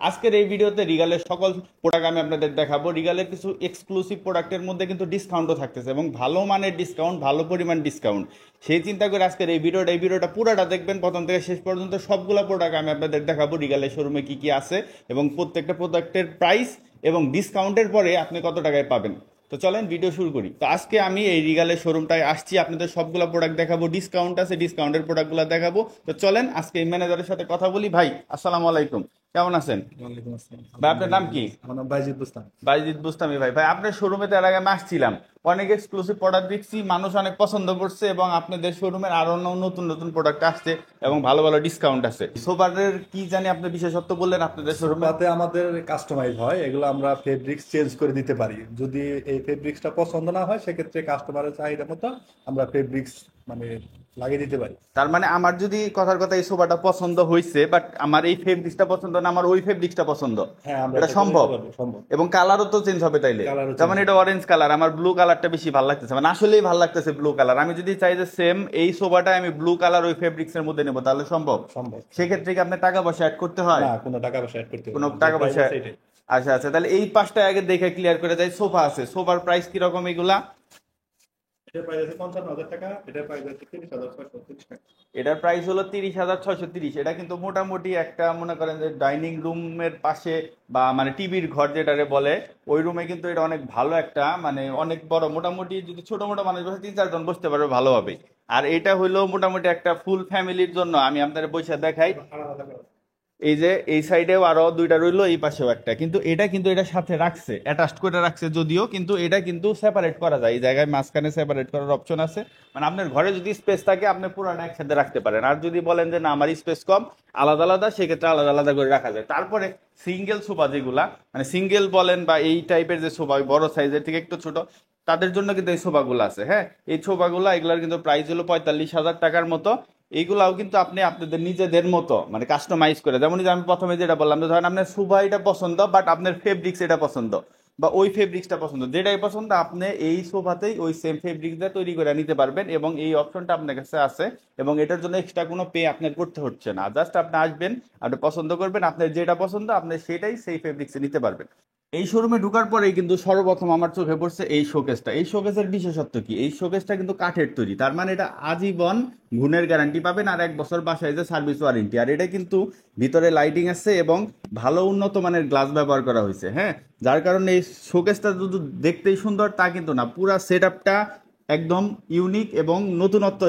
আজকের এই ভিডিওতে রিগালের সকল প্রোডাক্ট আমি আপনাদের দেখাবো। রিগালের কিছু এক্সক্লুসিভ প্রোডাক্টের মধ্যে কিন্তু ডিসকাউন্টও থাকতেছে এবং ভালো মানের ডিসকাউন্ট, ভালো পরিমাণ ডিসকাউন্ট। সেই চিন্তা করে আজকের এই ভিডিওটা পুরাটা দেখবেন প্রথম থেকে শেষ পর্যন্ত। সবগুলো প্রোডাক্ট আমি আপনাদের দেখাবো রিগালের শোরুমে কি কি আছে এবং প্রত্যেকটা প্রোডাক্টের প্রাইস এবং ডিসকাউন্টের পরে আপনি কত টাকায় পাবেন। তো চলেন ভিডিও শুরু করি। তো আজকে আমি এই রিগালের শোরুমটায় আসছি, আপনাদের সবগুলো প্রোডাক্ট দেখাবো, ডিসকাউন্ট আছে, ডিসকাউন্টের প্রোডাক্টগুলো দেখাবো। তো চলেন আজকে এই ম্যানেজারের সাথে কথা বলি। ভাই আসসালামু আলাইকুম, কেমন আছেন? ওয়ালাইকুম আসসালাম। ভাই আপনার নাম কি? আমার নাম বাইজিদ বুস্তান। বাইজিদ বুস্তামি। ভাই ভাই আপনার শোরুমে তো এর আগে আমি আসছিলাম, অনেক এক্সক্লুসিভ প্রোডাক্ট দেখছি, মানুষ অনেক পছন্দ করছে এবং আপনাদের শোরুমের আরো নতুন নতুন প্রোডাক্ট আসছে এবং ভালো ভালো ডিসকাউন্ট আছে। সোফারের কি জানি আপনার বিশেষত্ব বললেন আপনাদের শোরুমে? সোফাতে আমাদের কাস্টমাইজ হয়, এগুলো আমরা ফেব্রিক্স চেঞ্জ করে দিতে পারি। যদি এই ফেব্রিক্সটা পছন্দ না হয় সেক্ষেত্রে কাস্টমারের চাহিদা মতো আমরা ফেব্রিক্স মানে লাগিয়ে দিতে পারি। তার মানে আমার যদি কথার কথা এই সোফাটা পছন্দ হয়েছে, বাট আমার এই ফেব্রিক্সটা পছন্দ না, আমার ওই ফেব্রিক্সটা পছন্দ, হ্যাঁ, আমরা এটা এটা করে সম্ভব? দিতে পারবো, সম্ভব। এবং কালারও তো চেঞ্জ হবে তাইলে? কালারও যেমন চেঞ্জ। এটা অরেঞ্জ কালার, আমার ব্লু কালারটা বেশি ভালো লাগতেছে, মানে আসলেই ভালো লাগতেছে ব্লু কালার। আমি যদি চাই যে সেম এই সোফাটা আমি ব্লু কালার ওই ফেব্রিক্স এর মধ্যে নেবো, তাহলে সম্ভব? সম্ভব। সেক্ষেত্রে কি আপনার টাকা পয়সা অ্যাড করতে হয়? না, কোনো টাকা পয়সা অ্যাড করতে হবে কোনো না, যে টাকা প্রাইস পয়সা? আছে এটাই। আচ্ছা আচ্ছা, তাহলে এই পাঁচটা আগে দেখে ক্লিয়ার করে যাই। সোফা আছে, সোফার প্রাইস কিরকম এগুলা? এটার প্রাইস আছে 55,000 টাকা, এটার প্রাইস আছে 30,630 টাকা। এটার প্রাইস হলো 30,630। এটা কিন্তু মোটামুটি একটা মনে করেন যে ডাইনিং রুমের পাশে বা মানে টিভির ঘর যেটারে বলে, ওই রুমে কিন্তু এটা অনেক ভালো একটা, মানে অনেক বড়, মোটামুটি যদি ছোট মোটো মানুষ বসে 3-4 জন বসতে পারবে ভালোভাবে। আর এটা হলো মোটামুটি একটা ফুল ফ্যামিলির জন্য। আমি আপনাদের বসে দেখাই, আলাদা টাকা। এই যে এই সাইডেও আরো দুইটা রইলো, এই পাশেও একটা, কিন্তু এটা এটার সাথে রাখছে, অ্যাটাচড করে রাখছে যদিও, কিন্তু এটা কিন্তু সেপারেট করা যায়। এই জায়গায় মাঝখানে সেপারেট করার অপশন আছে, মানে আপনার ঘরে যদি স্পেস থাকে আপনি পুরোটা একসাথে রাখতে পারেন। আর যদি বলেন যে না আমার স্পেস কম, আলাদা আলাদা, সেক্ষেত্রে আলাদা আলাদা করে রাখা যায়। তারপরে সিঙ্গেল সোফা যেগুলা, মানে সিঙ্গেল বলেন বা এই টাইপের যে সোফা বড় সাইজের থেকে একটু ছোট, তাদের জন্য কিন্তু এই সোফাগুলো আছে। হ্যাঁ, এই সোফাগুলো এগুলার কিন্তু প্রাইস হলো 45,000 টাকার মতো। এইগুলাও কিন্তু আপনি আপনাদের নিজেদের মতো মানে কাস্টমাইজ করে, যেমন যে আমি প্রথমে যেটা বললাম, যে ধরেন আপনার সোফা এটা পছন্দ, বাট আপনার ফেব্রিক্স এটা পছন্দ বা ওই ফেব্রিক্সটা পছন্দ, যেটাই পছন্দ আপনি এই সোফাতেই ওই সেম ফেব্রিক্স দিয়ে তৈরি করে নিতে পারবেন এবং এই অপশনটা আপনার কাছে আছে। এবং এটার জন্য এক্সট্রা কোনো পে আপনার করতে হচ্ছে না, জাস্ট আপনি আসবেন, আপনি পছন্দ করবেন, আপনার যেটা পছন্দ আপনি সেটাই সেই ফেব্রিক্সে নিতে পারবেন। এই শোরুমে ঢোকার পরেই কিন্তু সর্বপ্রথম আমার চোখে পড়ছে এই শোকেসটা। এই শোকেসের বিশেষত্ব কি? এই শোকেসটা কিন্তু কাঠের তৈরি, তার মানে এটা আজীবন গুণের গ্যারান্টি পাবেন আর 1 বছর বাসায় যে সার্ভিস ওয়ারেন্টি। আর এটা কিন্তু ভিতরে লাইটিং আছে এবং ভালো উন্নত মানের গ্লাস ব্যবহার করা হয়েছে। হ্যাঁ, যার কারণে এই শোকেসটা শুধু দেখতেই সুন্দর তা কিন্তু না, পুরা সেট আপটা একদম ইউনিক এবং নতুনত্ব।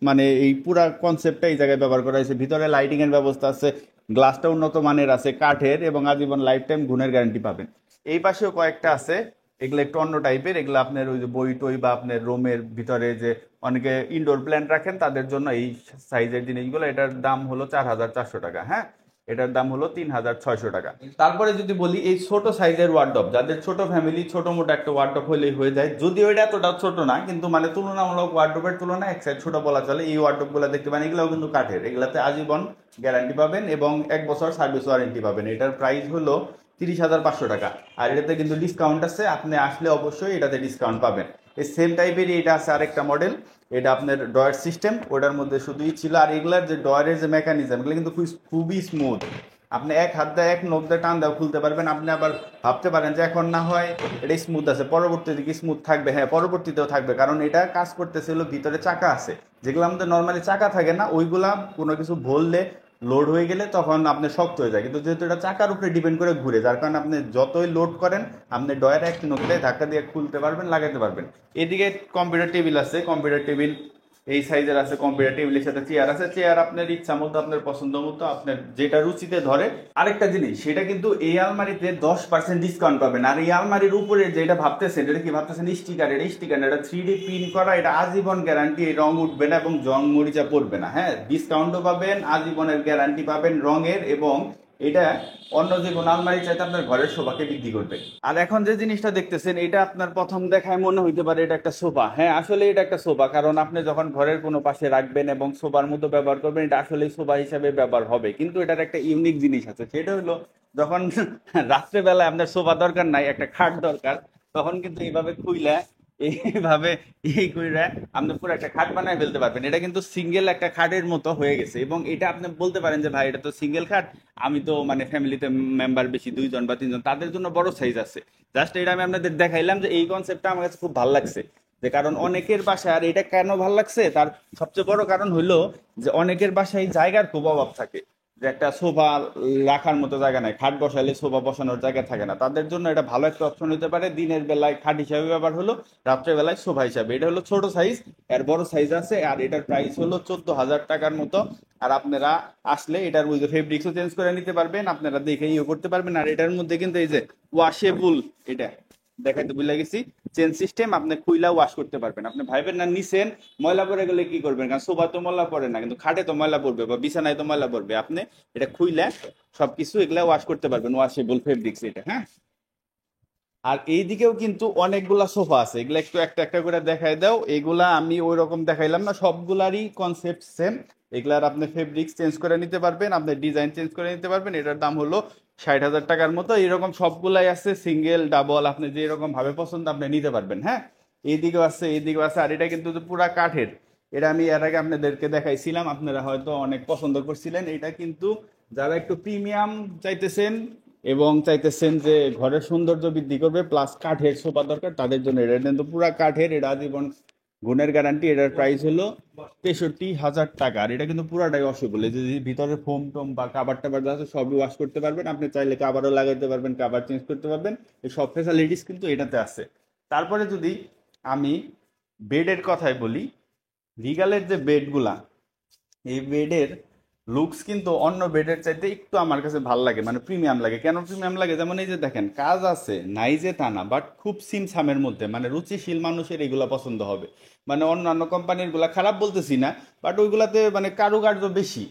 মানে এই পুরা কনসেপ্টটা এই জায়গায় ব্যবহার করা হয়েছে। ভিতরে লাইটিং এর ব্যবস্থা আছে, গ্লাসটা উন্নত মানের আছে, কাঠের, এবং আজীবন লাইফ টাইম গুণের গ্যারান্টি পাবেন। এই পাশেও কয়েকটা আছে, এগুলো একটু অন্য টাইপের। এগুলো আপনার ওই যে বই টই বা আপনার রুমের ভিতরে যে অনেকে ইনডোর প্ল্যান্ট রাখেন তাদের জন্য এই সাইজের জিনিসগুলো। এটার দাম হলো 4,400 টাকা। হ্যাঁ, এটার দাম হলো 3,600 টাকা। তারপরে যদি বলি এই ছোট সাইজের ওয়ার্ডরোব, যাদের ছোট ফ্যামিলি, ছোট মোটো একটা ওয়ার্ডরোব হলেই হয়ে যায়, যদিও এটা এতটা ছোট না, কিন্তু মানে তুলনামূলক ওয়ার্ডরোবের তুলনায় এক সাইড ছোট বলা চলে। এই ওয়ার্ডরোব গুলো দেখতে পান, এগুলোও কিন্তু কাঠের, এগুলাতে আজীবন গ্যারান্টি পাবেন এবং 1 বছর সার্ভিস ওয়ারেন্টি পাবেন। এটার প্রাইস হলো 30,500 টাকা। আর এটাতে কিন্তু ডিসকাউন্ট আছে, আপনি আসলে অবশ্যই এটাতে ডিসকাউন্ট পাবেন। এই সেম টাইপেরই এটা আছে আরেকটা মডেল, এটা আপনার ডয়ার সিস্টেম, ওটার মধ্যে শুধুই ছিল। আর এগুলার যে ডয়ারের যে মেকানিজম, এগুলো কিন্তু খুবই স্মুথ। আপনি এক হাত দিয়ে এক নখ দিয়ে টান দেওয়া খুলতে পারবেন। আপনি আবার ভাবতে পারেন যে এখন না হয় এটা স্মুথ আছে, পরবর্তীতে কি স্মুথ থাকবে? হ্যাঁ, পরবর্তীতেও থাকবে, কারণ এটা কাজ করতেছিল ভিতরে চাকা আছে, যেগুলো আমাদের নর্মালি চাকা থাকে না, ওইগুলা কোনো কিছু বললে লোড হয়ে গেলে তখন আপনি শক্ত হয়ে যায়। কিন্তু যেহেতু এটা চাকার উপরে ডিপেন্ড করে ঘুরে, যার কারণে আপনি যতই লোড করেন আপনি ডয়ারে এক নখে ধাক্কা দিয়ে খুলতে পারবেন, লাগাতে পারবেন। এদিকে কম্পিউটার টেবিল আছে, কম্পিউটার টেবিল এই সাইজের আছে। কম্পিউটার টেবিলের সাথে চেয়ার আছে, চেয়ার আপনার ইচ্ছা মতো, আপনার পছন্দ মতো, আপনার যেটা রুচিতে ধরে। আরেকটা জিনিস, সেটা কিন্তু এই আলমারিতে 10% ডিসকাউন্ট পাবেন। আর এই আলমারির উপরে যেটা ভাবতেছেন, এটা কি ভাবতেছেন স্টিকার? এটা স্টিকার না, এটা 3D প্রিন্ট করা, এটা আজীবন গ্যারান্টি, এই রং উঠবে না এবং জং মরিচা পড়বে না। হ্যাঁ, ডিসকাউন্টও পাবেন, আজীবনের গ্যারান্টি পাবেন রঙের, এবং এটা অন্য যে কোনো আলমারি চাইতে আপনার ঘরের শোভাকে বৃদ্ধি করবে। আর এখন যে জিনিসটা দেখতেছেন, এটা আপনার প্রথম দেখায় মনে হইতে পারে এটা একটা সোফা। হ্যাঁ, আসলে এটা একটা সোফা, কারণ আপনি যখন ঘরের কোনো পাশে রাখবেন এবং সোফার মতো ব্যবহার করবেন, এটা আসলে সোফা হিসাবে ব্যবহার হবে। কিন্তু এটার একটা ইউনিক জিনিস আছে, সেটা হলো যখন রাত্রেবেলায় আপনার সোফা দরকার নাই, একটা খাট দরকার, তখন কিন্তু এইভাবে খুইলে এইভাবে এই কইরা আপনি পুরো একটা খাট বানায় ফেলতে পারবেন। এটা কিন্তু সিঙ্গেল একটা খাটের মতো হয়ে গেছে, এবং এটা আপনি বলতে পারেন যে ভাই এটা তো সিঙ্গেল খাট, আমি তো মানে ফ্যামিলিতে মেম্বার বেশি 2 জন বা 3 জন, তাদের জন্য বড় সাইজ আছে। জাস্ট এটা আমি আপনাদের দেখাইলাম যে এই কনসেপ্টটা আমার কাছে খুব ভালো লাগছে। যে কারণ অনেকের বাসায়, আর এটা কেন ভালো লাগছে তার সবচেয়ে বড় কারণ হলো যে অনেকের বাসায় জায়গার খুব অভাব থাকে, যে একটা সোফা রাখার মতো জায়গা নাই, খাট বসাইলে সোফা বসানোর জায়গা থাকে না, তাদের জন্য এটা ভালো একটা অপশন হতে পারে। দিনের বেলায় খাট হিসাবে ব্যবহার হলো, রাত্রের বেলায় সোফা হিসাবে। এটা হলো ছোট সাইজ, এর বড় সাইজ আছে, আর এটার প্রাইস হলো 14,000 টাকার মতো। আর আপনারা আসলে এটার মধ্যে ফেব্রিক্সও চেঞ্জ করে নিতে পারবেন, আপনারা দেখে ইয়ে করতে পারবেন। আর এটার মধ্যে কিন্তু এই যে ওয়াশেবল, এটা দেখাইতে ভুলে গেছি, চেন সিস্টেম, আপনি খুইলা ওয়াশ করতে পারবেন। আপনি ভাইবেন না নিছেন ময়লা পড়ে গেলে কি করবেন, কারণ সোফা তো ময়লা পড়ে না, কিন্তু খাটে তো ময়লা পড়বে বা বিছানায় তো ময়লা পড়বে। আপনি এটা খুইলা সবকিছু এগুলা ওয়াশ করতে পারবেন, ওয়াশেবল ফেব্রিক্স এটা, হ্যাঁ। আর এইদিকেও কিন্তু অনেকগুলা সোফা আছে, এগুলা একটু একটা একটা করে দেখাই দাও। এগুলা আমি ওই রকম দেখাইলাম না, সবগুলারই কনসেপ্ট সেম। এগুলার আপনি ফেব্রিক্স চেঞ্জ করে নিতে পারবেন, আপনি ডিজাইন চেঞ্জ করে নিতে পারবেন। এটার দাম হলো 60,000 টাকার মতো। এরকম সবগুলাই আছে, সিঙ্গেল ডাবল, আপনি যে রকম ভাবে পছন্দ আপনি নিতে পারবেন, হ্যাঁ। এইদিকেও আছে, এইদিকেও আছে। আর এটা কিন্তু পুরা কাঠের। এটা আমি এর আগে আপনাদেরকে দেখাইছিলাম, আপনারা হয়তো অনেক পছন্দ করছিলেন। এটা কিন্তু যারা একটু প্রিমিয়াম চাইতেছেন এবং চাইতেছেন যে ঘরের সৌন্দর্য বৃদ্ধি করবে প্লাস কাঠের সোফা দরকার, তাদের জন্য এটা কিন্তু পুরা কাঠের, এটা আজীবন গুণের গ্যারান্টি। এটার প্রাইস হলো 63,000 টাকা। আর এটা কিন্তু পুরাটাই ওয়াশেবল, এই যে ভিতরে ফোম টোম বা কাবার টাবার যা আছে সবই ওয়াশ করতে পারবেন। আপনি চাইলে কাবারও লাগাইতে পারবেন, কাবার চেঞ্জ করতে পারবেন, এই সব ফেসিলিটিস কিন্তু এটাতে আছে। তারপরে যদি আমি বেডের কথাই বলি, রিগালের যে বেডগুলা, এই বেডের লুকস কিন্তু অন্য বেডের চাইতে একটু আমার কাছে ভালো লাগে, মানে প্রিমিয়াম লাগে। কেন প্রিমিয়াম লাগে, যেমন এই যে দেখেন কাজ আছে, নাই যে তা না, বাট খুব সিমসামের মধ্যে, মানে রুচিশীল মানুষের এগুলা পছন্দ হবে। মানে অন্যান্য কোম্পানির গুলা খারাপ বলতেছি না, বাট ওইগুলাতে মানে কারুকার্য বেশি,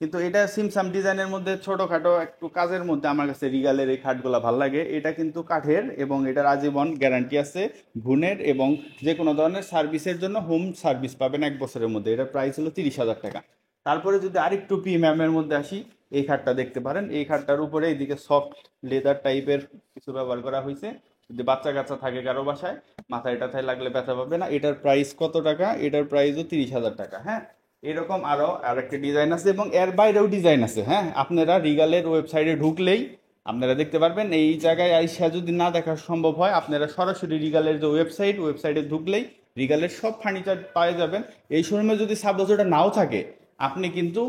কিন্তু এটা সিমসাম ডিজাইনের মধ্যে ছোটখাটো একটু কাজের মধ্যে আমার কাছে রিগালের এই খাটগুলা ভালো লাগে। এটা কিন্তু কাঠের এবং এটার আজীবন গ্যারান্টি আছে গুণের, এবং যে কোনো ধরনের সার্ভিসের জন্য হোম সার্ভিস পাবেন 1 বছরের মধ্যে। এটার প্রাইস হলো 30,000 টাকা। তারপরে যদি আরেকটু প্রিমিয়ামের মধ্যে আসি, এই খাটটা দেখতে পারেন। এই খাটটার উপরে এইদিকে সফট লেদার টাইপের কিছু ব্যবহার করা হয়েছে, যদি বাচ্চা কাচ্চা থাকে কারো বাসায়, মাথায় টাথায় লাগলে ব্যথা পাবে না। এটার প্রাইস কত টাকা, এটার প্রাইসও 30,000 টাকা, হ্যাঁ। এরকম আরো আরেকটা ডিজাইন আছে এবং এর বাইরেও ডিজাইন আছে, হ্যাঁ। আপনারা রিগালের ওয়েবসাইটে ঢুকলেই আপনারা দেখতে পারবেন। এই জায়গায় আইসা যদি না দেখা সম্ভব হয়, আপনারা সরাসরি রিগালের যে ওয়েবসাইটে ঢুকলেই রিগালের সব ফার্নিচার পাওয়া যাবেন। এই শোরুমে যদি সাপোজ ওটা নাও থাকে, আপনি কিন্তু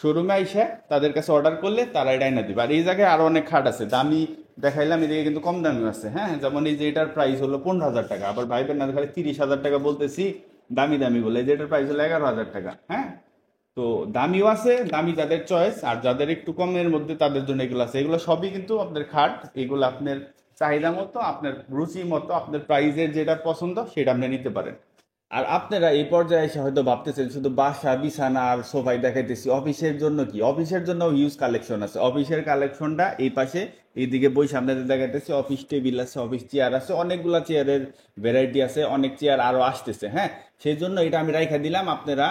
শোরুমে আইসা তাদের কাছে অর্ডার করলে তারা এটা এনে দিবে। আর এই জায়গায় আরো অনেক খাট আছে, দামি দেখাইলাম, এদিকে কিন্তু কম দামিও আছে, হ্যাঁ। যেমন এই যে এটার প্রাইস হলো 15,000 টাকা, আবার ভাইবেন না খালি 30,000 টাকা বলতেছি দামি দামি বলে, যে এটার প্রাইস হলো 11,000 টাকা, হ্যাঁ। তো দামিও আছে, দামি যাদের চয়েস, আর যাদের একটু কমের মধ্যে তাদের জন্য এগুলো আছে। এগুলো সবই কিন্তু আপনার খাট, এগুলো আপনার চাহিদা মতো, আপনার রুচি মতো, আপনার প্রাইজের যেটা পছন্দ সেটা আপনি নিতে পারেন। আর আপনারা এই পর্যায়ে এসে হয়তো ভাবতেছেন শুধু বাসা বিছানা আর সোফাই দেখাইতেছি, অফিসের জন্য কি? অফিসের জন্য হিউজ কালেকশন আছে। অফিসের কালেকশনটা এই পাশে এইদিকে বই সামনে দেখাইতেছি। অফিস টেবিল আছে, অফিস চেয়ার আছে, অনেকগুলা চেয়ারের ভ্যারাইটি আছে, অনেক চেয়ার আরো আসতেছে, হ্যাঁ। সেই জন্য এটা আমি রাইখা দিলাম, আপনারা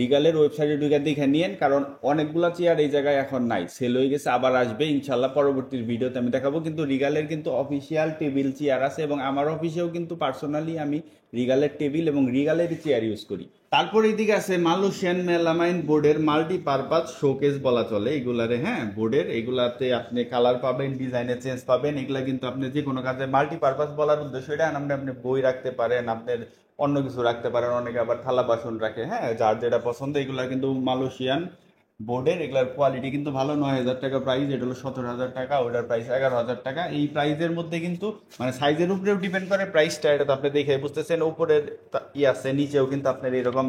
রিগালের ওয়েবসাইটে ঢুকে দেখে নিয়েন, কারণ অনেকগুলা চেয়ার এই জায়গায় এখন নাই, সেল হয়ে গেছে, আবার আসবে ইনশাল্লাহ পরবর্তী ভিডিওতে আমি দেখাবো। কিন্তু রিগালের কিন্তু অফিসিয়াল টেবিল চেয়ার আছে, এবং আমার অফিসেও কিন্তু পার্সোনালি আমি রিগালের টেবিল এবং রিগালের চেয়ার ইউজ করি। তারপর এইদিকে আছে মালয়েশিয়ান মেলামাইন বোর্ডের মাল্টিপারপাস শোকেস বলা চলে এগুলারে, হ্যাঁ। বোর্ডের এগুলাতে আপনি কালার পাবেন, ডিজাইনের চেঞ্জ পাবেন। এগুলা কিন্তু আপনি যে কোনো কাজে মাল্টিপারপাস বলার উদ্দেশ্য এটা, আপনি বই রাখতে পারেন, আপনার অন্য কিছু রাখতে পারেন, অনেকে আবার থালা বাসন রাখে, হ্যাঁ, যার যেটা পছন্দ। এগুলা কিন্তু মালয়েশিয়ান বোর্ডের, এগুলার কোয়ালিটি কিন্তু ভালো। 9,000 টাকা প্রাইস, এটা হলো 17,000 টাকা, ওটার প্রাইস 11,000 টাকা। এই প্রাইসের মধ্যে কিন্তু মানে সাইজের উপরেও ডিপেন্ড করে প্রাইসটা, এটা তো আপনি দেখে বুঝতেছেন। উপরের আছে, নিচেও কিন্তু আপনার এরকম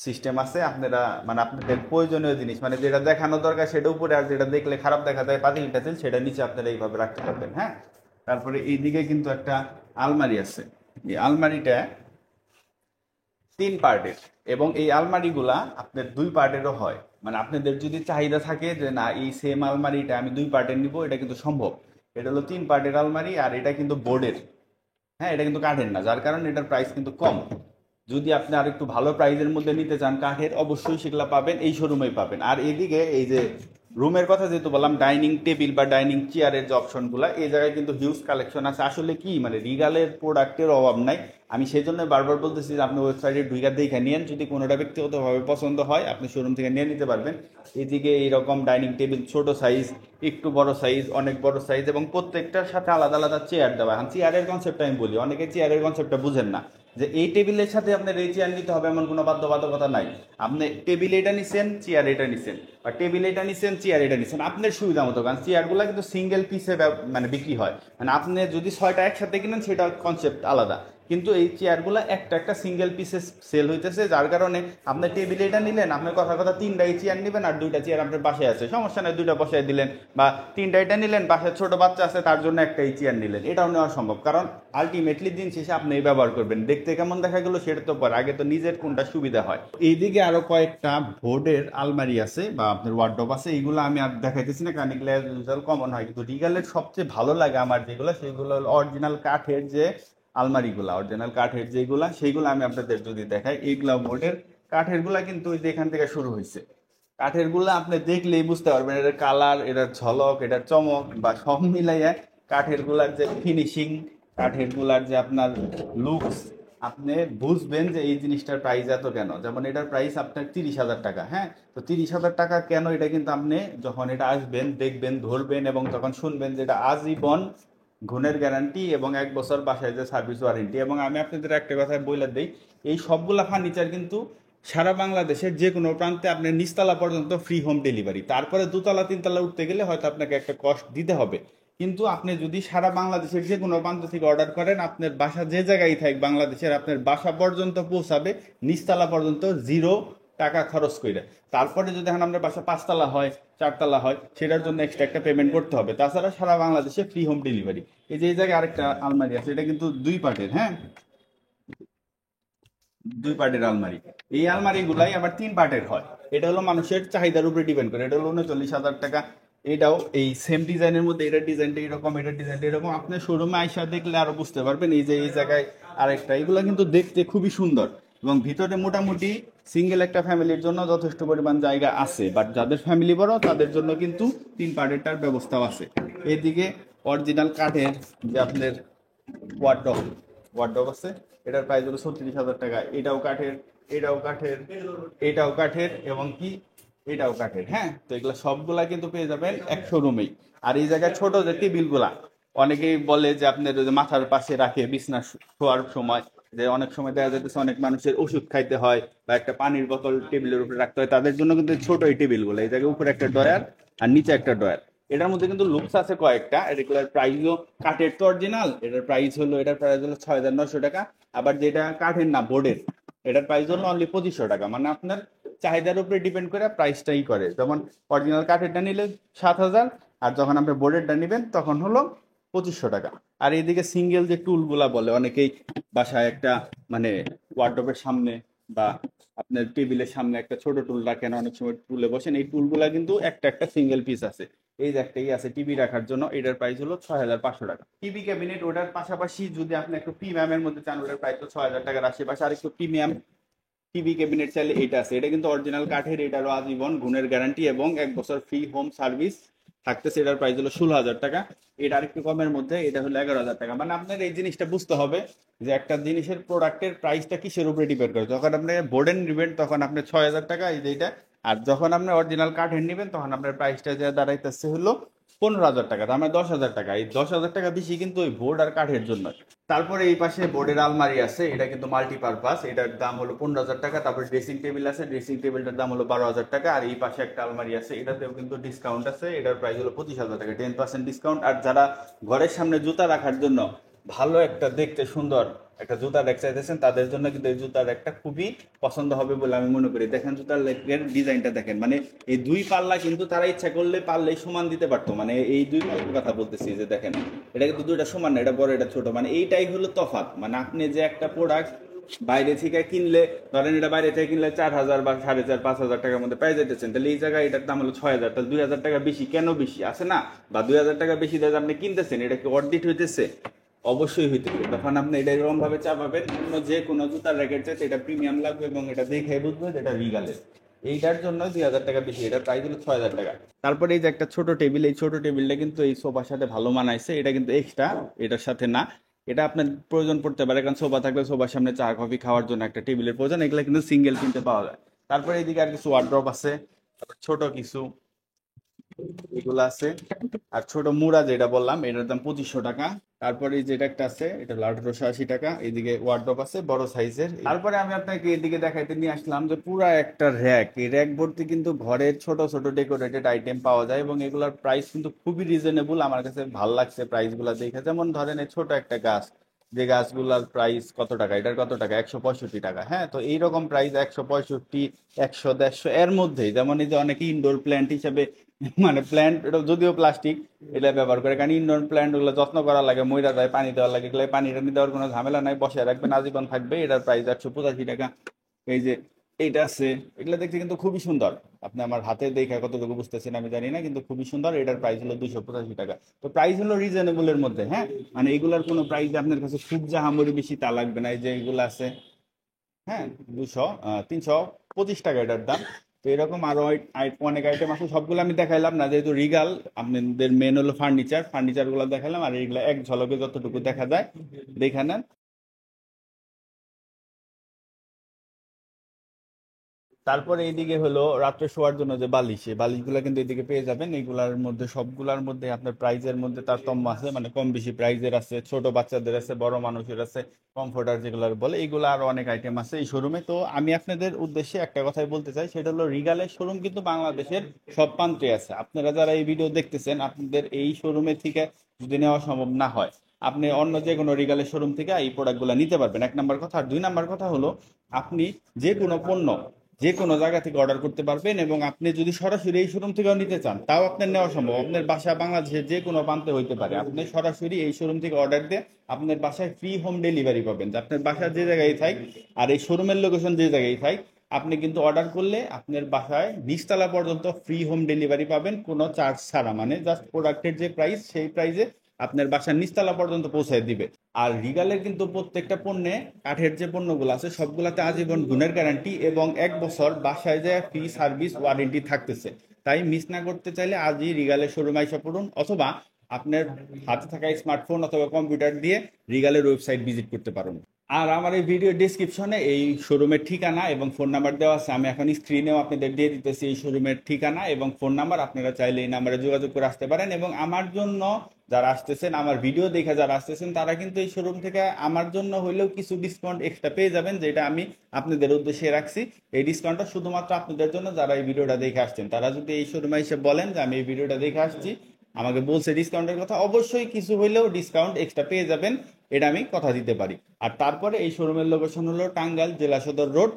সিস্টেম আছে। আপনারা মানে আপনাদের প্রয়োজনীয় জিনিস, মানে যেটা দেখানো দরকার সেটা উপরে, আর যেটা দেখলে খারাপ দেখা যায় পাতিল টাতিল, সেটা নিচে আপনারা এইভাবে রাখতে পারবেন, হ্যাঁ। তারপরে এইদিকে কিন্তু একটা আলমারি আছে। এই আলমারিটা 3 পার্টের, এবং এই আলমারিগুলা আপনার 2 পার্টেরও হয়। মানে আপনাদের যদি চাহিদা থাকে যে না এই সেম আলমারিটা আমি 2 পার্টের নিব, এটা কিন্তু সম্ভব। এটা হলো 3 পার্টের আলমারি, আর এটা কিন্তু বোর্ডের, হ্যাঁ। এটা কিন্তু কাঠের না, যার কারণে এটার প্রাইস কিন্তু কম। যদি আপনি আর একটু ভালো প্রাইজের মধ্যে নিতে চান কাঠের, অবশ্যই সেগুলা পাবেন এই শোরুমেই পাবেন। আর এদিকে এই যে রুমের কথা যেহেতু বললাম, ডাইনিং টেবিল বা ডাইনিং চেয়ারের যে অপশনগুলো, এই জায়গায় কিন্তু হিউজ কালেকশন আছে। আসলে কি মানে রিগালের প্রোডাক্টের অভাব নাই। আমি সেই জন্য বারবার বলতেছি যে আপনি ওয়েবসাইটে ঢুকে দেখে নিয়েন, যদি কোনোটা ব্যক্তিগতভাবে পছন্দ হয় আপনি শোরুম থেকে নিয়ে নিতে পারবেন। এদিকে এইরকম ডাইনিং টেবিল ছোট সাইজ, একটু বড় সাইজ, অনেক বড় সাইজ, এবং প্রত্যেকটার সাথে আলাদা আলাদা চেয়ার দেওয়া। এখন চেয়ারের কনসেপ্টটা আমি বলি, অনেকে চেয়ারের কনসেপ্টটা বুঝেন না, যে এই টেবিলের সাথে আপনার এই চেয়ার নিতে হবে এমন কোনো বাধ্যবাধকতা নাই। আপনি টেবিল এটা নিছেন, চেয়ার এটা নিছেন, বা টেবিল এটা নিছেন, চেয়ার এটা নিছেন, আপনার সুবিধা মতো। কারণ চেয়ারগুলো কিন্তু সিঙ্গেল পিসে মানে বিক্রি হয়, মানে আপনি যদি 6টা একসাথে কিনেন সেটা কনসেপ্ট আলাদা, কিন্তু এই চেয়ারগুলো একটা একটা সিঙ্গেল পিসে সেল হইতেছে, যার কারণে আপনি টেবিল এটা নিলেন, আপনার কথা কথা 3টাই চেয়ার নেবেন আর 2টা চেয়ার আপনার বাসায় আছে, সমস্যা নেই, 2টা বসায় দিলেন, বা 3টা এটা নিলেন, বাসায় ছোট বাচ্চা আছে তার জন্য একটাই চেয়ার নিলেন, এটাও নেওয়া সম্ভব। কারণ আলটিমেটলি দিন শেষে আপনি ব্যবহার করবেন, দেখতে কেমন দেখা গেল সেটা তো পর, আগে তো নিজের কোনটা সুবিধা হয়। এইদিকে আরো কয়েকটা বোর্ডের আলমারি আছে বা আপনার ওয়ার্ডরোব আছে, এইগুলো আমি আর দেখাইতেছি না কারণ এগুলো ইউজুয়াল কমন হয়। কিন্তু রিগালের সবচেয়ে ভালো লাগে আমার যেগুলো, সেগুলো অরিজিনাল কাঠের যে আলমারিগুলা, অরিজিনাল কাঠের যেগুলা, সেইগুলো আমি আপনাদের যদি দেখাই, এইগুলা বোর্ডের কাঠের গুলা কিন্তু ওই যে এখান থেকে শুরু হয়েছে। কাঠের গুলা আপনি দেখলেই বুঝতে পারবেন এটার কালার, এটার ঝলক, এটার চমক বা সব মিলাইয়া কাঠের গুলার যে ফিনিশিং, কাঠের গুলার যে আপনার লুকস, আপনি বুঝবেন যে এই জিনিসটার প্রাইস এত কেন। যেমন এটার প্রাইস আপনার 30,000 টাকা। হ্যাঁ, তো 30,000 টাকা কেন, এটা কিন্তু আপনি যখন এটা আসবেন দেখবেন, ধরবেন এবং তখন শুনবেন যে এটা আজীবন গুণের গ্যারান্টি এবং 1 বছর বাসায় যে সার্ভিস ওয়ারেন্টি। এবং আমি আপনাদের একটা কথা বলে দিই, এই সবগুলা ফার্নিচার কিন্তু সারা বাংলাদেশের যে কোনো প্রান্তে আপনার নিচতলা পর্যন্ত ফ্রি হোম ডেলিভারি। তারপরে 2তলা 3তলা উঠতে গেলে হয়তো আপনাকে একটা কস্ট দিতে হবে, কিন্তু আপনি যদি সারা বাংলাদেশের যে কোনো প্রান্ত থেকে অর্ডার করেন, আপনার বাসা যে জায়গায় থাক বাংলাদেশের, আপনার বাসা পর্যন্ত পৌঁছাবে নিচতলা পর্যন্ত 0 টাকা খরচ করে। তারপরে যদি এখন আপনার বাসা 5তলা হয়, 4তলা হয়, সেটার জন্য এক্সট্রা একটা পেমেন্ট করতে হবে। তাছাড়া সারা বাংলাদেশে ফ্রি হোম ডেলিভারি। এই যে এই জায়গায় আরেকটা আলমারি আছে, এটা কিন্তু 2 পার্টের। হ্যাঁ, 2 পার্টের আলমারি। এই আলমারি গুলাই আবার 3 পার্টের হয়। এটা হলো মানুষের চাহিদার উপরে ডিপেন্ড করে। এটা হলো 39,000 টাকা। এটাও এই সেম ডিজাইনের মধ্যে, এটার ডিজাইনটা এরকম, এটার ডিজাইনটা এরকম। আপনি শোরুমে আইসা দেখলে আরো বুঝতে পারবেন। এই যে এই জায়গায় আরেকটা, এগুলো কিন্তু দেখতে খুবই সুন্দর এবং ভিতরে মোটামুটি সিঙ্গেল একটা ফ্যামিলির জন্য যথেষ্ট পরিমাণ জায়গা আছে, বাট যাদের ফ্যামিলি বড় তাদের জন্য কিন্তু 3 পার্টেরটার ব্যবস্থাও আছে। এদিকে অরিজিনাল কাঠের যে আপনার ওয়ার্ডরোব, ওয়ার্ডরোব আছে, এটার প্রাইস হলো 36,000 টাকা। এটাও কাঠের, এটাও কাঠের, এটাও কাঠের, এবং কি এটাও কাঠের। হ্যাঁ, তো এগুলো সবগুলা কিন্তু পেয়ে যাবেন এক শোরুমেই। আর এই জায়গায় ছোট যে টেবিলগুলা, অনেকেই বলে যে আপনার ওই যে মাথার পাশে রাখে বিছনা শোয়ার সময়, যে অনেক সময় দেখা যাচ্ছে অনেক মানুষের ওষুধ খাইতে হয় বা একটা পানির বোতল টেবিলের উপরে রাখতে হয়, তাদের জন্য কিন্তু ছোট এই টেবিলগুলো, এই জায়গায় উপরে একটা ড্রয়ার আর নিচে একটা ড্রয়ার। এটার মধ্যে কিন্তু লুকস আছে কয়েকটা। এগুলোর প্রাইসও, কাঠের তো অরিজিনাল, এটার প্রাইস হলো, এটার প্রাইস হলো 6,900 টাকা। আবার যেটা কাঠের না, বোর্ডের, এটার প্রাইস হলো অনলি 2,500 টাকা। মানে আপনার চাহিদার উপরে ডিপেন্ড করে প্রাইসটাই করে। যেমন অরিজিনাল কাঠেরটা নিলে 7,000, আর যখন আপনি বোর্ডেরটা নেবেন তখন হলো 2,500 টাকা। আর এইদিকে সিঙ্গেল যে টুলগুলা বলে অনেকেই, বাসায় একটা মানে ওয়ার্ডরোবের সামনে বা আপনার টেবিলের সামনে একটা ছোট টুল রাখেন, অনেক সময় টুলে বসেন, এই টুলগুলা কিন্তু একটা একটা সিঙ্গেল পিস আছে। এই যে একটাই আছে টিভি রাখার জন্য, এটার প্রাইস হলো 6,500 টাকা। টিভি ক্যাবিনেট, ওটার পাশাপাশি যদি আপনি একটু প্রিমিয়ামের মধ্যে চান, ওটার প্রাইস তো 6,000 টাকার আশেপাশে। আর একটু প্রিমিয়াম টিভি ক্যাবিনেট চাইলে এটা আছে, এটা কিন্তু অরিজিনাল কাঠের, এটারও আজীবন গুণের গ্যারান্টি এবং 1 বছর ফ্রি হোম সার্ভিস থাকতেছে। এটার প্রাইস হলো 16,000 টাকা। এটা আরেকটু কমের মধ্যে, এটা হলো 11,000 টাকা। মানে আপনার এই জিনিসটা বুঝতে হবে যে একটা জিনিসের প্রোডাক্টের প্রাইসটা কিসের উপরে ডিপেন্ড করে। যখন আপনি বোর্ডের নেবেন তখন আপনি 6,000 টাকা এই যে এটা, আর যখন আপনি অরিজিনাল কাঠের নেবেন তখন আপনার প্রাইসটা যা দাঁড়াইতেছে হলো 15,000 টাকা। তার মানে 10,000 টাকা। এই 10,000 টাকা বেশি কিন্তু ওই বোর্ড আর কাঠের জন্য। তারপরে এই পাশে বোর্ডের আলমারি আছে, এটা কিন্তু মাল্টিপারপাস, এটার দাম হলো 15,000 টাকা। তারপরে ড্রেসিং টেবিল আছে, ড্রেসিং টেবিলটার দাম হলো 12,000 টাকা। আর এই পাশে একটা আলমারি আছে, এটাতেও কিন্তু ডিসকাউন্ট আছে, এটার প্রাইস হলো 25,000 টাকা, 10% ডিসকাউন্ট। আর যারা ঘরের সামনে জুতা রাখার জন্য ভালো একটা দেখতে সুন্দর একটা জুতার র্যাক চাইতেছেন, তাদের জন্য কিন্তু এই জুতার র্যাকটা খুবই পছন্দ হবে বলে আমি মনে করি। দেখেন জুতার র্যাকের ডিজাইনটা দেখেন, মানে এই 2 পাল্লা কিন্তু তারা ইচ্ছা করলে পারলেই সমান দিতে পারতো। মানে এই 2 পাল্লার কথা বলতেছি, যে দেখেন এটা কিন্তু 2টা সমান না, এটা বড় এটা ছোট, মানে এইটাই হলো তফাৎ। মানে আপনি যে একটা প্রোডাক্ট বাইরে থেকে কিনলে, ধরেন এটা বাইরে থেকে কিনলে 4,000 বা 4,500 5,000 টাকার মধ্যে পাই যেতেছেন, তাহলে এই জায়গায় এটার দাম হলো 6,000, তাহলে 2,000 টাকা বেশি কেন? বেশি আছে না, বা 2,000 টাকা বেশি দিয়ে আপনি কিনতেছেন, এটা কি অর্ডিট হইতেছে? অবশ্যই হইতেছে। তখন আপনি এটা এরকম ভাবে চাপাবেন, অন্য যে কোনো জুতার র্যাকেট চাইতে এটা প্রিমিয়াম লাগবে এবং এটা দেখে বুঝবে যে এটা রিগালের। এইটার জন্য 2,000 টাকা বেশি, এটার প্রাইস হলো 6,000 টাকা। তারপরে এই যে একটা ছোট টেবিল, এই ছোট টেবিলটা কিন্তু এই সোফার সাথে ভালো মানাইছে, এটা কিন্তু এক্সট্রা, এটার সাথে না। এটা আপনার প্রয়োজন পড়তে পারে, কারণ সোফা থাকলে সোফার সামনে চা কফি খাওয়ার জন্য একটা টেবিলের প্রয়োজন, এগুলো কিন্তু সিঙ্গেল কিনতে পাওয়া যায়। তারপরে এইদিকে আর কিছু ওয়ার্ড্রপ আছে, তারপর ছোট কিছু এগুলো আছে। আর ছোট মুড়া যেটা বললাম এটার দাম 2500 টাকা। তারপরে এই যেটা একটা আছে এটা হলো 1880 টাকা। এইদিকে ওয়ার্ড্রপ আছে বড় সাইজের। তারপরে আমি আপনাকে এদিকে দেখাইতে নিয়ে আসলাম যে পুরা একটা র্যাক, এই র্যাক ভর্তি কিন্তু ঘরের ছোট ছোট ডেকোরেটেড আইটেম পাওয়া যায়, এবং এগুলোর প্রাইস কিন্তু খুবই রিজনেবল। আমার কাছে ভালো লাগছে প্রাইস গুলা দেখে। যেমন ধরেন এই ছোট একটা গাছ, যে গাছগুলার প্রাইস কত টাকা, এটার কত টাকা, 165 টাকা। হ্যাঁ, তো এইরকম প্রাইস 165, 100, 150 এর মধ্যেই। যেমন এই যে অনেকে ইনডোর প্ল্যান্ট হিসেবে মানে প্ল্যান্ট, এটা যদিও প্লাস্টিক, এটা ব্যবহার করে, কারণ ইনডোর প্ল্যান্ট গুলো যত্ন করা লাগে, মইরা যায়, পানি দেওয়া লাগে, এগুলো পানি টানি দেওয়ার কোনো ঝামেলা নাই, বসে রাখবেন আজীবন থাকবে। এটার প্রাইস 185 টাকা। এই যে এইটা আছে, এগুলো দেখতে কিন্তু খুবই সুন্দর। আপনি আমার হাতে দেখে কতটুকু বুঝতেছেন আমি জানি না, কিন্তু খুবই সুন্দর। এটার প্রাইস হলো 285 টাকা। তো প্রাইস হলো রিজনেবল এর মধ্যে। হ্যাঁ, মানে এগুলার কোনো প্রাইস আপনার কাছে খুব জাহামরি বেশি তা লাগবে না। এই যে এগুলো আছে, হ্যাঁ, 325 টাকা এটার দাম। তো এরকম আরো অনেক আইটেম আছে, সবগুলো আমি দেখাইলাম না, যেহেতু রিগাল আপনাদের মেন হলো ফার্নিচার, ফার্নিচার গুলো দেখালাম, আর এগুলো এক ঝলকে যতটুকু দেখা যায় দেখে নেন। তারপরে এইদিকে হলো রাত্রে শোয়ার জন্য যে বালিশ, এই বালিশগুলো কিন্তু এদিকে পেয়ে যাবেন। এইগুলার মধ্যে সবগুলার মধ্যে আপনার প্রাইজের মধ্যে তারতম্য আছে, মানে কম বেশি প্রাইজের আছে, ছোট বাচ্চাদের আছে, বড় মানুষের আছে, কমফোর্টার যেগুলো বলে, এইগুলো আরো অনেক আইটেম আছে এই শোরুমে। তো আমি আপনাদের উদ্দেশ্যে একটা কথাই বলতে চাই, সেটা হলো রিগালের শোরুম কিন্তু বাংলাদেশের সব প্রান্তে আছে। আপনারা যারা এই ভিডিও দেখতেছেন, আপনাদের এই শোরুমে থেকে যদি নেওয়া সম্ভব না হয়, আপনি অন্য যে কোনো রিগালের শোরুম থেকে এই প্রোডাক্টগুলো নিতে পারবেন, এক নাম্বার কথা। আর দুই নাম্বার কথা হলো, আপনি যে কোনো পণ্য যে কোনো জায়গা থেকে অর্ডার করতে পারবেন, এবং আপনি যদি সরাসরি এই শোরুম থেকেও নিতে চান, তাও আপনার নেওয়া সম্ভব। আপনার বাসা বাংলাদেশের যে কোনো প্রান্তে হইতে পারে, আপনি সরাসরি এই শোরুম থেকে অর্ডার দিয়ে আপনার বাসায় ফ্রি হোম ডেলিভারি পাবেন। যে আপনার বাসা যে জায়গায় থাক, আর এই শোরুমের লোকেশন যে জায়গায় থাক, আপনি কিন্তু অর্ডার করলে আপনার বাসায় নিচতলা পর্যন্ত ফ্রি হোম ডেলিভারি পাবেন, কোনো চার্জ ছাড়া। মানে জাস্ট প্রোডাক্টের যে প্রাইস, সেই প্রাইসে আপনার বাসার নিচতলা পর্যন্ত পৌঁছায় দিবে। আর রিগালের কিন্তু প্রত্যেকটা পণ্যে, কাঠের যে পণ্যগুলো আছে সবগুলাতে আজীবন গুণের গ্যারান্টি এবং 1 বছর বাসায় যায় ফ্রি সার্ভিস ওয়ারেন্টি থাকতেছে। তাই মিস না করতে চাইলে আজই রিগালের শোরুমে আইসা পড়ুন, অথবা আপনার হাতে থাকা স্মার্টফোন অথবা কম্পিউটার দিয়ে রিগালের ওয়েবসাইট ভিজিট করতে পারুন। আর আমার এই ভিডিও ডিসক্রিপশনে এই শোরুমের ঠিকানা এবং ফোন নাম্বার দেওয়া আছে। আমি এখন স্ক্রিনেও আপনাদের দিয়ে দিতেছি এই শোরুমের ঠিকানা এবং ফোন নাম্বার। আপনারা চাইলে এই নাম্বারে যোগাযোগ করে আসতে পারেন। এবং আমার জন্য যারা আসতেছেন, আমার ভিডিও দেখে যারা আসতেছেন, তারা কিন্তু এই শোরুম থেকে আমার জন্য হইলেও কিছু ডিসকাউন্ট এক্সট্রা পেয়ে যাবেন, যেটা আমি আপনাদের উদ্দেশ্যে রাখছি। এই ডিসকাউন্টটা শুধুমাত্র আপনাদের জন্য, যারা এই ভিডিওটা দেখে আসছেন। তারা যদি এই শোরুমে এসে বলেন যে আমি এই ভিডিওটা দেখে আসছি, আমাকে বলছে ডিসকাউন্টের কথা, অবশ্যই কিছু হইলেও ডিসকাউন্ট এক্সট্রা পেয়ে যাবেন, এটা আমি কথা দিতে পারি। আর তারপরে এই শোরুমের লোকেশন হলো টাঙ্গাইল জেলা সদর রোড,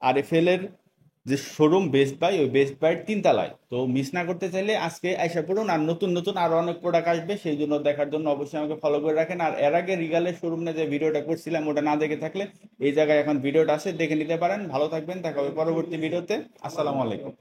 RFL এর যে শোরুম বেস্ট বাই, ওই বেস্ট বাইয়ের 3 তলায়। তো মিস না করতে চাইলে আজকে আইসা পড়ুন। আর নতুন নতুন আরো অনেক প্রোডাক্ট আসবে, সেই জন্য দেখার জন্য অবশ্যই আমাকে ফলো করে রাখেন। আর এর আগে রিগালের শোরুম নিয়ে যে ভিডিওটা করছিলাম, ওটা না দেখে থাকলে এই জায়গায় এখন ভিডিওটা আছে, দেখে নিতে পারেন। ভালো থাকবেন, দেখা হবে পরবর্তী ভিডিওতে। আসসালামু আলাইকুম।